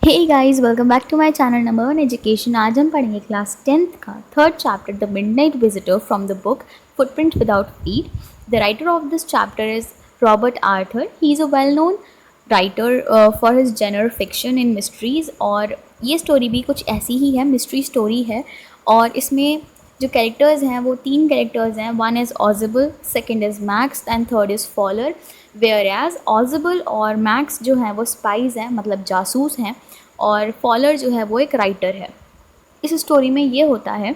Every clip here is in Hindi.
Hey guys, welcome back to my channel number one education. आज हम पढ़ेंगे क्लास 10th का third chapter the midnight visitor from the book footprint without feet. The writer of this chapter is Robert Arthur. He is a well known writer for his genre fiction in mysteries. और ये स्टोरी भी कुछ ऐसी ही है, मिस्ट्री स्टोरी है। और इसमें जो कैरेक्टर्स हैं वो तीन कैरेक्टर्स हैं। वन इज़ ऑजिबल, second is Max and third is Fowler. Where as ऑजिबल और मैक्स जो हैं वो स्पाइज हैं, मतलब जासूस हैं, और फॉलर जो है वो एक राइटर है। इस स्टोरी में ये होता है।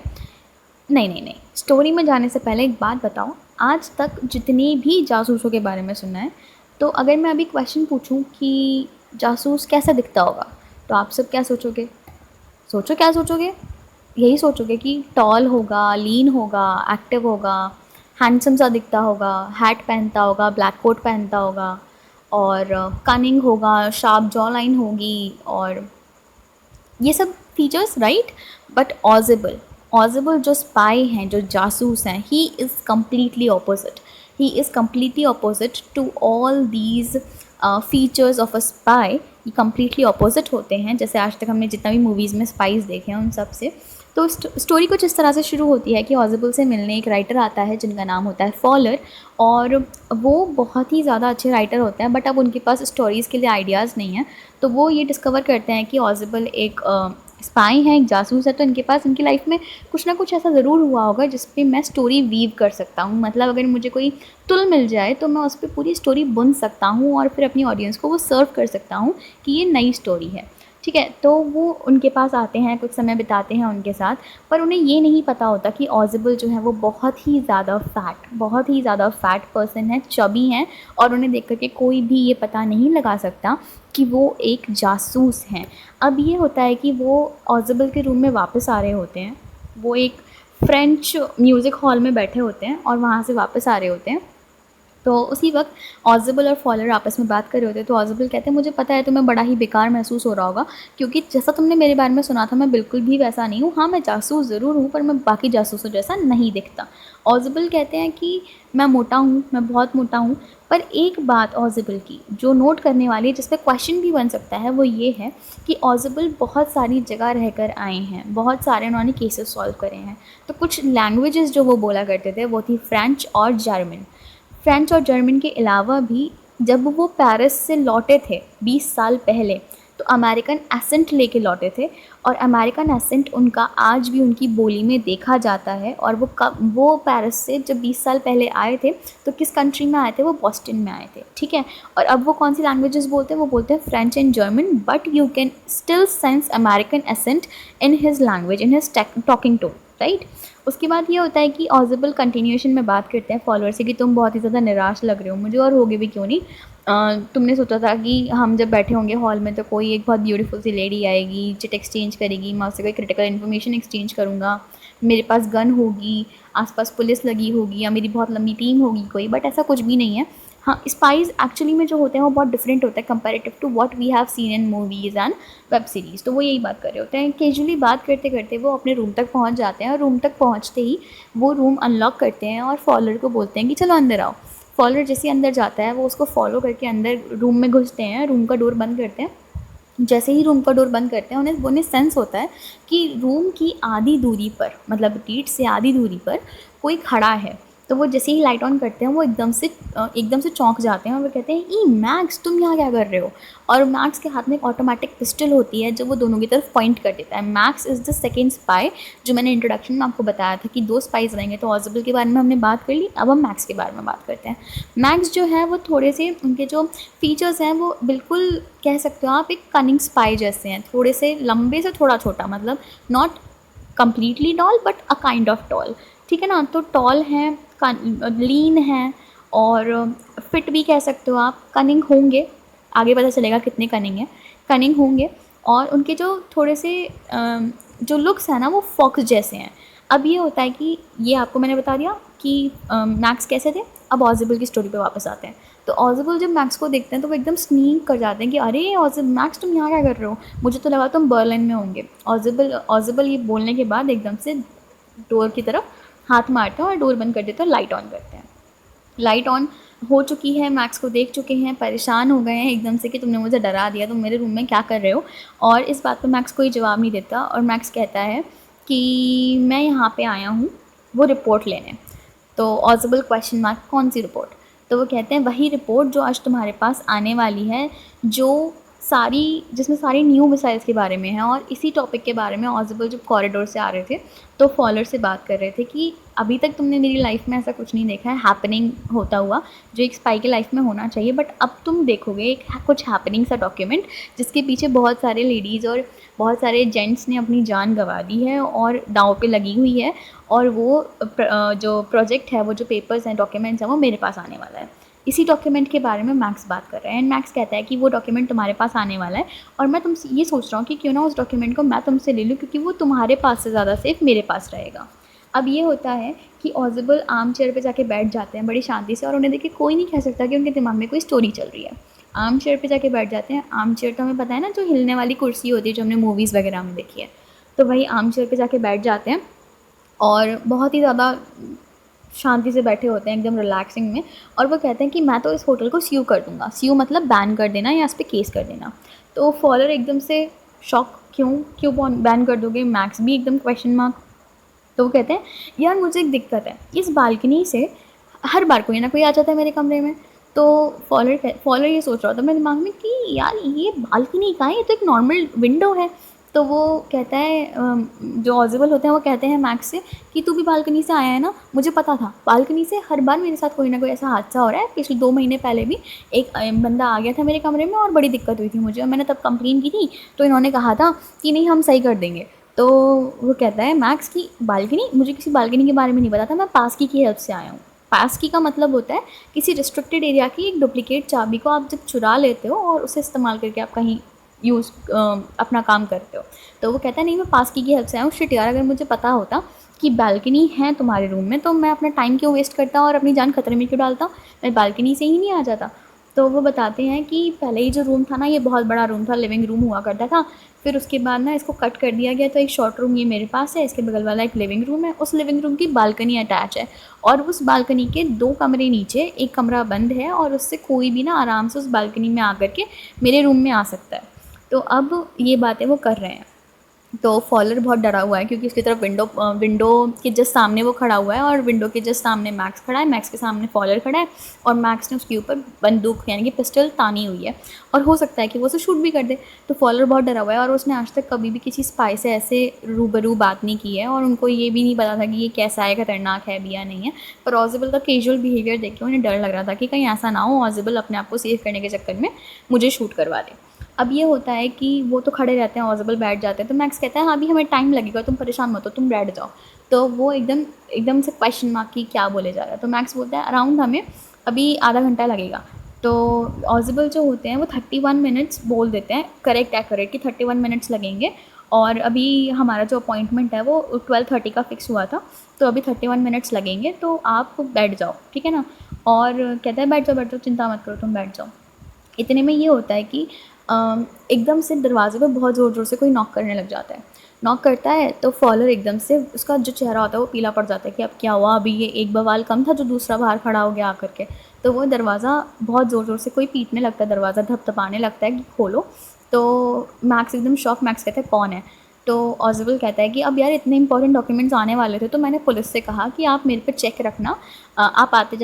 नहीं, स्टोरी में जाने से पहले एक बात बताओ, आज तक जितने भी जासूसों के बारे में सुना है, तो अगर मैं अभी क्वेश्चन पूछूं कि जासूस कैसा दिखता होगा, तो आप सब क्या सोचोगे? सोचो, क्या सोचोगे? यही सोचोगे कि टॉल होगा, लीन होगा, एक्टिव होगा, हैंडसम सा दिखता होगा, हैट पहनता होगा, ब्लैक कोट पहनता होगा, और कनिंग होगा, शार्प जॉ लाइन होगी, और ये सब फीचर्स, राइट। बट ऑजिबल जो स्पाई हैं, जो जासूस हैं, he is completely opposite. He is completely opposite to all these features of a spy. ये कम्प्लीटली ऑपोजिट होते हैं। जैसे आज तक हमने जितना भी मूवीज़ में स्पाइस देखे हैं उन सब से। तो स्टोरी कुछ इस तरह से शुरू होती है कि ऑजिबल से मिलने एक राइटर आता है जिनका नाम होता है फॉलर। और वो बहुत ही ज़्यादा अच्छे राइटर होते हैं, बट अब उनके पास स्टोरीज़ के लिए आइडियाज़ नहीं हैं। तो वो ये डिस्कवर करते हैं कि ऑजिबल एक स्पाई है, एक जासूस है। तो इनके पास, इनकी लाइफ में कुछ ना कुछ ऐसा ज़रूर हुआ होगा जिस पे मैं स्टोरी वीव कर सकता हूँ। मतलब अगर मुझे कोई तुल मिल जाए तो मैं उस पर पूरी स्टोरी बुन सकता हूँ और फिर अपनी ऑडियंस को वो सर्व कर सकता हूँ कि ये नई स्टोरी है। ठीक है, तो वो उनके पास आते हैं, कुछ समय बिताते हैं उनके साथ। पर उन्हें ये नहीं पता होता कि ऑजिबल जो है वो बहुत ही ज़्यादा फैट पर्सन है, चबी हैं। और उन्हें देख करके कोई भी ये पता नहीं लगा सकता कि वो एक जासूस हैं। अब ये होता है कि वो ऑजिबल के रूम में वापस आ रहे होते हैं। वो एक फ्रेंच म्यूज़िक हॉल में बैठे होते हैं और वहाँ से वापस आ रहे होते हैं। तो उसी वक्त ऑजिबल और फॉलर आपस में बात कर रहे होते हैं। तो ऑजिबल कहते हैं, मुझे पता है तुम्हें बड़ा ही बेकार महसूस हो रहा होगा, क्योंकि जैसा तुमने मेरे बारे में सुना था मैं बिल्कुल भी वैसा नहीं हूँ। हाँ, मैं जासूस ज़रूर हूँ, पर मैं बाकी जासूसों जैसा नहीं दिखता। ऑजिबल कहते हैं कि मैं मोटा हूँ, मैं बहुत मोटा हूँ। पर एक बात ऑजिबल की जो नोट करने वाली है, जिस पर क्वेश्चन भी बन सकता है, वो ये है कि ऑजिबल बहुत सारी जगह रहकर आए हैं, बहुत सारे उन्होंने केसेस सॉल्व करे हैं। तो कुछ लैंग्वेजेस जो वो बोला करते थे वो थी फ्रेंच और जर्मन। फ्रेंच और जर्मन के अलावा भी जब वो पेरिस से लौटे थे 20 साल पहले, तो अमेरिकन एसेंट लेके लौटे थे। और अमेरिकन एसेंट उनका आज भी उनकी बोली में देखा जाता है। और वो पेरिस से जब 20 साल पहले आए थे तो किस कंट्री में आए थे? वो बॉस्टन में आए थे। ठीक है, और अब वो कौन सी लैंग्वेजेस बोलते हैं? वो बोलते हैं French and German, but you can still sense American accent in his language, in his talking tone, right. उसके बाद ये होता है कि ऑजिबल कंटिन्यूएशन में बात करते हैं फॉलोअर से कि तुम बहुत ही ज़्यादा निराश लग रहे हो मुझे, और होगे भी क्यों नहीं। तुमने सोचा था कि हम जब बैठे होंगे हॉल में तो कोई एक बहुत ब्यूटीफुल सी लेडी आएगी, चिट एक्सचेंज करेगी, मैं उससे कोई क्रिटिकल इन्फॉर्मेशन एक्सचेंज करूँगा, मेरे पास गन होगी, आसपास पुलिस लगी होगी, या मेरी बहुत लंबी टीम होगी कोई। बट ऐसा कुछ भी नहीं है। हाँ, स्पाइज एक्चुअली में जो होते हैं वो बहुत डिफरेंट होता है comparative to what we have seen in movies and web series. तो वो यही बात कर रहे होते हैं। कैजुअली बात करते करते वो अपने रूम तक पहुंच जाते हैं, और रूम तक पहुंचते ही वो रूम अनलॉक करते हैं और फॉलोअर को बोलते हैं कि चलो अंदर आओ। फॉलोअर जैसे अंदर जाता है वो उसको फॉलो करके अंदर रूम में घुसते हैं, रूम का डोर बंद करते हैं। जैसे ही रूम का डोर बंद करते हैं उन्हें सेंस होता है कि रूम की आधी दूरी पर, मतलब गेट से आधी दूरी पर कोई खड़ा है। तो वो जैसे ही लाइट ऑन करते हैं वो एकदम से चौंक जाते हैं और वो कहते हैं, ई मैक्स, तुम यहाँ क्या कर रहे हो? और मैक्स के हाथ में एक ऑटोमेटिक पिस्टल होती है जो वो दोनों की तरफ पॉइंट कर देता है। Max is the second spy. जो मैंने इंट्रोडक्शन में आपको बताया था कि 2 स्पाइज रहेंगे, तो ऑजिबल के बारे में हमने बात कर ली, अब हम मैक्स के बारे में बात करते हैं। मैक्स जो है वो थोड़े से, उनके जो फीचर्स हैं वो बिल्कुल कह सकते हो आप एक कनिंग स्पाई जैसे हैं। थोड़े से लंबे से थोड़ा छोटा, मतलब not completely tall but a kind of tall. ठीक है ना, तो टॉल हैं, लीन हैं, और फिट भी कह सकते हो आप। कनिंग होंगे, आगे पता चलेगा कितने कनिंग हैं। कनिंग होंगे, और उनके जो थोड़े से जो लुक्स हैं ना वो फॉक्स जैसे हैं। अब ये होता है कि ये आपको मैंने बता दिया कि मैक्स कैसे थे। अब ऑजिबल की स्टोरी पे वापस आते हैं। तो ऑजिबल जब मैक्स को देखते हैं तो वो एकदम स्नीक कर जाते हैं कि अरे ऑजिबल, मैक्स तुम यहाँ क्या कर रहे हो? मुझे तो लगा तुम बर्लिन में होंगे। ऑजिबल ये बोलने के बाद एकदम से डोर की तरफ हाथ मारते हैं और डोर बंद कर देते हैं, लाइट ऑन करते हैं। लाइट ऑन हो चुकी है, मैक्स को देख चुके हैं, परेशान हो गए हैं एकदम से कि तुमने मुझे डरा दिया, तुम मेरे रूम में क्या कर रहे हो। और इस बात पे मैक्स कोई जवाब नहीं देता और मैक्स कहता है कि मैं यहाँ पे आया हूँ वो रिपोर्ट लेने। तो ऑजिबल क्वेश्चन मार्क, कौन सी रिपोर्ट? तो वो कहते हैं वही रिपोर्ट जो आज तुम्हारे पास आने वाली है, जो जिसमें सारी न्यू मिसाइल्स के बारे में है। और इसी टॉपिक के बारे में ऑजिबल जब कॉरिडोर से आ रहे थे तो फॉलर से बात कर रहे थे कि अभी तक तुमने मेरी लाइफ में ऐसा कुछ नहीं देखा है हैपनिंग होता हुआ जो एक स्पाई की लाइफ में होना चाहिए, बट अब तुम देखोगे एक कुछ हैपनिंग सा डॉक्यूमेंट जिसके पीछे बहुत सारे लेडीज़ और बहुत सारे जेंट्स ने अपनी जान गंवा दी है और दांव पे लगी हुई है। और वो जो प्रोजेक्ट है, वो जो पेपर्स हैं, डॉक्यूमेंट्स हैं, वो मेरे पास आने वाला है। इसी डॉक्यूमेंट के बारे में मैक्स बात कर रहा है एंड मैक्स कहता है कि वो डॉक्यूमेंट तुम्हारे पास आने वाला है और मैं तुमसे ये सोच रहा हूँ कि क्यों ना उस डॉक्यूमेंट को मैं तुमसे ले लूँ, क्योंकि वो तुम्हारे पास से ज़्यादा सेफ मेरे पास रहेगा। अब ये होता है कि ऑजिबल आर्म चेयर पे जाके बैठ जाते हैं बड़ी शांति से और उन्हें देख के कोई नहीं कह सकता कि उनके दिमाग में कोई स्टोरी चल रही है। आर्म चेयर पे जाके बैठ जाते हैं। आर्म चेयर तो हमें पता है ना, जो हिलने वाली कुर्सी होती है जो हमने मूवीज़ वगैरह में देखी है। तो वही आर्म चेयर पे जाके बैठ जाते हैं और बहुत ही ज़्यादा शांति से बैठे होते हैं एकदम रिलैक्सिंग में। और वो कहते हैं कि मैं तो इस होटल को स्यू कर दूंगा। स्यू मतलब बैन कर देना या इस पर केस कर देना। तो फॉलर एकदम से शॉक, क्यों क्यों बैन कर दोगे? मैक्स भी एकदम क्वेश्चन मार्क। तो वो कहते हैं यार मुझे एक दिक्कत है, इस बालकनी से हर बार कोई ना कोई आ जाता है मेरे कमरे में। तो फॉलर ये सोच रहा था मेरे दिमाग में कि यार ये बालकनी कहाँ है, ये तो एक नॉर्मल विंडो है। तो वो कहता है जो ऑजिबल होते हैं वो कहते हैं मैक्स से कि तू भी बालकनी से आया है ना, मुझे पता था बालकनी से हर बार मेरे साथ कोई ना कोई ऐसा हादसा हो रहा है। पिछले 2 महीने पहले भी एक बंदा आ गया था मेरे कमरे में और बड़ी दिक्कत हुई थी मुझे, और मैंने तब कंप्लेन की थी तो इन्होंने कहा था कि नहीं हम सही कर देंगे। तो वो कहता है मैक्स की बालकनी, मुझे किसी बालकनी के बारे में नहीं पता था, मैं पास की हेल्प से आया हूँ। पास की का मतलब होता है किसी रिस्ट्रिक्टेड एरिया की एक डुप्लीकेट चाबी को आप जब चुरा लेते हो और उसे इस्तेमाल करके आप कहीं यूज़ अपना काम करते हो। तो वो कहता है नहीं मैं पास की हेल्प से आया हूँ। शिट यार, अगर मुझे पता होता कि बालकनी है तुम्हारे रूम में तो मैं अपना टाइम क्यों वेस्ट करता और अपनी जान खतरे में क्यों डालता, मैं बालकनी से ही नहीं आ जाता। तो वो बताते हैं कि पहले ही जो रूम था ना, ये बहुत बड़ा रूम था, लिविंग रूम हुआ करता था। फिर उसके बाद ना इसको कट कर दिया गया, तो एक शॉर्ट रूम ये मेरे पास है, इसके बगल वाला एक लिविंग रूम है, उस लिविंग रूम की बालकनी अटैच है और उस बालकनी के 2 कमरे नीचे एक कमरा बंद है और उससे कोई भी ना आराम से उस बालकनी में आकर के मेरे रूम में आ सकता है। तो अब ये बातें वो कर रहे हैं। तो फॉलर बहुत डरा हुआ है क्योंकि उसकी तरफ विंडो के जस्ट सामने वो खड़ा हुआ है और विंडो के जस्ट सामने मैक्स खड़ा है, मैक्स के सामने फॉलर खड़ा है और मैक्स ने उसके ऊपर बंदूक यानी कि पिस्टल तानी हुई है और हो सकता है कि वो उसे शूट भी कर दे। तो फॉलर बहुत डरा हुआ है और उसने आज तक कभी भी किसी स्पाई से ऐसे रूबरू बात नहीं की है और उनको ये भी नहीं पता था कि ये कैसा है, खतरनाक है भी या नहीं है। पर ऑजिबल का कैजुअल बिहेवियर देख के उन्हें डर लग रहा था कि कहीं ऐसा ना हो ऑजिबल अपने आप को सेव करने के चक्कर में मुझे शूट करवा दे। अब ये होता है कि वो तो खड़े रहते हैं, ऑजिबल बैठ जाते हैं। तो मैक्स कहता है हाँ अभी हमें टाइम लगेगा, तुम परेशान मत हो, तुम बैठ जाओ। तो वो एकदम एकदम से क्वेश्चन मार्क की क्या बोले जा रहा है। तो मैक्स बोलता है अराउंड हमें अभी आधा घंटा लगेगा। तो ऑजिबल जो होते हैं वो 31 मिनट्स बोल देते हैं करेक्ट एक्यूरेट कि 31 मिनट्स लगेंगे और अभी हमारा जो अपॉइंटमेंट है वो 12:30 का फिक्स हुआ था, तो अभी 31 मिनट्स लगेंगे, तो आप बैठ जाओ ठीक है ना। और कहता है बैठ जाओ चिंता मत करो तुम बैठ जाओ। इतने में ये होता है कि एकदम से दरवाजे पे बहुत ज़ोर ज़ोर से कोई नॉक करने लग जाता है। नॉक करता है तो फॉलर एकदम से उसका जो चेहरा होता है वो पीला पड़ जाता है कि अब क्या हुआ, अभी ये एक बवाल कम था जो दूसरा बाहर खड़ा हो गया आकर के। तो वो दरवाज़ा बहुत ज़ोर ज़ोर से कोई पीटने लगता है, दरवाज़ा धपधपाने लगता है कि खोलो। तो मैक्स एकदम शॉक, मैक्स कहता है कौन है? तो ऑजिबल कहता है कि अब यार इतने इंपॉर्टेंट डॉक्यूमेंट्स आने वाले थे तो मैंने पुलिस से कहा कि आप मेरे पे चेक रखना, आप आते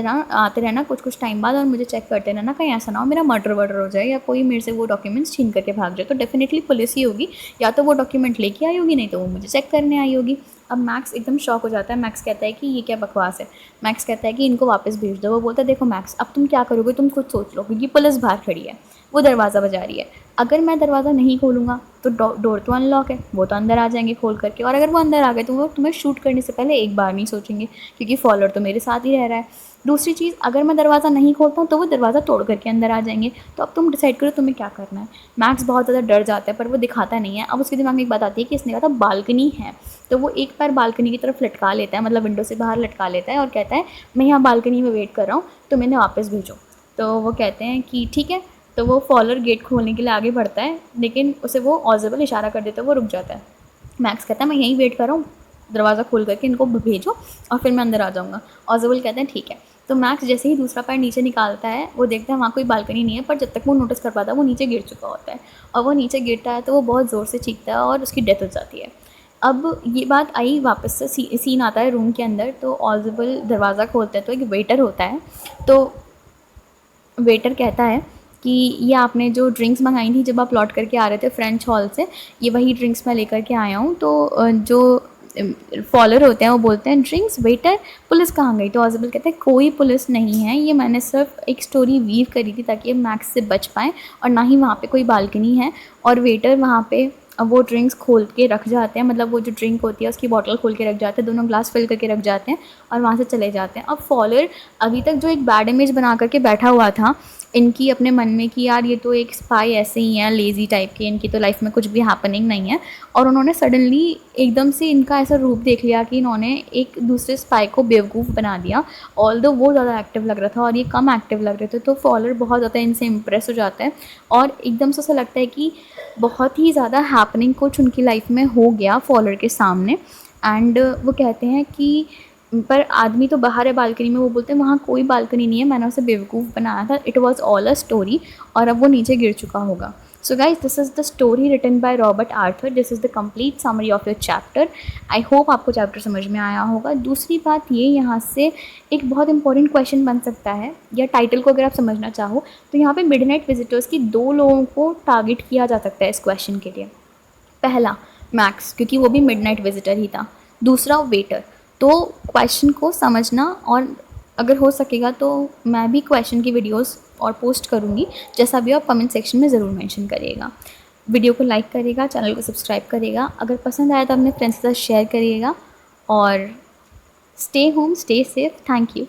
रहना कुछ टाइम बाद और मुझे चेक करते रहना, कहीं ऐसा ना हो मेरा मर्डर वर्डर हो जाए या कोई मेरे से वो डॉक्यूमेंट्स छीन करके भाग जाए। तो डेफिनेटली पुलिस ही होगी, या तो वो डॉक्यूमेंट लेके आई होगी नहीं तो वो मुझे चेक करने आई होगी। अब मैक्स एकदम शॉक हो जाता है। मैक्स कहता है कि ये क्या बकवास है। मैक्स कहता है कि इनको वापस भेज दो। वो बोलता है देखो मैक्स अब तुम क्या करोगे तुम खुद सोच लो, क्योंकि पुलिस बाहर खड़ी है, वो दरवाज़ा बजा रही है। अगर मैं दरवाज़ा नहीं खोलूँगा तो डोर तो अनलॉक है, वो तो अंदर आ जाएंगे खोल करके, और अगर वो अंदर आ गए तो वो तुम्हें शूट करने से पहले एक बार नहीं सोचेंगे क्योंकि फॉलोअर तो मेरे साथ ही रह रहा है। दूसरी चीज़, अगर मैं दरवाज़ा नहीं खोलता हूँ तो वो दरवाज़ा तोड़ करके अंदर आ जाएंगे। तो अब तुम डिसाइड करो तुम्हें क्या करना है। मैक्स बहुत ज़्यादा डर जाता है पर वो दिखाता नहीं है। अब उसके दिमाग में एक बात आती है कि इसने कहा था बालकनी है, तो वो एक पैर बालकनी की तरफ लटका लेता है, मतलब विंडो से बाहर लटका लेता है और कहता है मैं यहाँ बालकनी में वेट कर रहा हूँ तो मैंने वापस भेजो। तो वो कहते हैं कि ठीक है। तो वो फॉलर गेट खोलने के लिए आगे बढ़ता है लेकिन उसे वो ऑजिबल इशारा कर देता है, वो रुक जाता है। मैक्स कहता है मैं यहीं वेट कर रहा हूँ, दरवाज़ा खोल करके इनको भेजो और फिर मैं अंदर आ जाऊँगा। ऑज़वेल कहते हैं ठीक है। तो मैक्स जैसे ही दूसरा पैर नीचे निकालता है, वो देखता है वहाँ कोई बालकनी नहीं है, पर जब तक वो नोटिस कर पाता है वो नीचे गिर चुका होता है, और वो नीचे गिरता है तो वो बहुत ज़ोर से चीखता है और उसकी डेथ हो जाती है। अब ये बात आई वापस से सीन आता है रूम के अंदर, तो ऑज़वेल दरवाज़ा खोलता है तो एक वेटर होता है। तो वेटर कहता है कि ये आपने जो ड्रिंक्स मंगाई थी जब आप लौट करके आ रहे थे फ्रेंच हॉल से, ये वही ड्रिंक्स मैं लेकर के आया हूँ। तो जो फॉलोअर होते हैं वो बोलते हैं ड्रिंक्स वेटर, पुलिस कहाँ गई? तो ऑज़वेल कहते हैं कोई पुलिस नहीं है, ये मैंने सिर्फ एक स्टोरी वीव करी थी ताकि ये मैक्स से बच पाएँ, और ना ही वहाँ पे कोई बालकनी है। और वेटर वहाँ पे वो ड्रिंक्स खोल के रख जाते हैं, मतलब वो जो ड्रिंक होती है उसकी बॉटल खोल के रख जाते हैं, दोनों ग्लास फिल करके रख जाते हैं और वहाँ से चले जाते हैं। अब फॉलोअर अभी तक जो एक बैड इमेज बना करके बैठा हुआ था इनकी अपने मन में कि यार ये तो एक स्पाई ऐसे ही हैं लेज़ी टाइप के, इनकी तो लाइफ में कुछ भी हैपनिंग नहीं है, और उन्होंने सडनली एकदम से इनका ऐसा रूप देख लिया कि इन्होंने एक दूसरे स्पाई को बेवकूफ़ बना दिया। ऑल्दो वो ज़्यादा एक्टिव लग रहा था और ये कम एक्टिव लग रहे थे, तो फॉलोअर बहुत ज़्यादा इनसे इम्प्रेस हो जाता है और एकदम से ऐसा लगता है कि बहुत ही ज़्यादा हैपनिंग कुछ उनकी लाइफ में हो गया फॉलोअर के सामने। एंड वो कहते हैं कि पर आदमी तो बाहर है बालकनी में, वो बोलते हैं वहाँ कोई बालकनी नहीं है, मैंने उसे बेवकूफ़ बनाया था, it was all a story, और अब वो नीचे गिर चुका होगा। So guys this is the story written by Robert Arthur, this is the complete summary of your chapter. I hope आपको चैप्टर समझ में आया होगा। दूसरी बात ये यहाँ से एक बहुत इंपॉर्टेंट क्वेश्चन बन सकता है, या टाइटल को अगर आप समझना चाहो तो यहाँ पे मिडनाइट विजिटर्स की 2 लोगों को टारगेट किया जा सकता है इस क्वेश्चन के लिए। पहला मैक्स, क्योंकि वो भी मिडनाइट विजिटर ही था। दूसरा वेटर। तो क्वेश्चन को समझना, और अगर हो सकेगा तो मैं भी क्वेश्चन की वीडियोस और पोस्ट करूँगी, जैसा भी आप कमेंट सेक्शन में ज़रूर मेंशन करिएगा। वीडियो को लाइक करिएगा, चैनल को सब्सक्राइब करिएगा, अगर पसंद आया तो अपने फ्रेंड्स के साथ शेयर करिएगा, और stay home, stay safe. Thank you.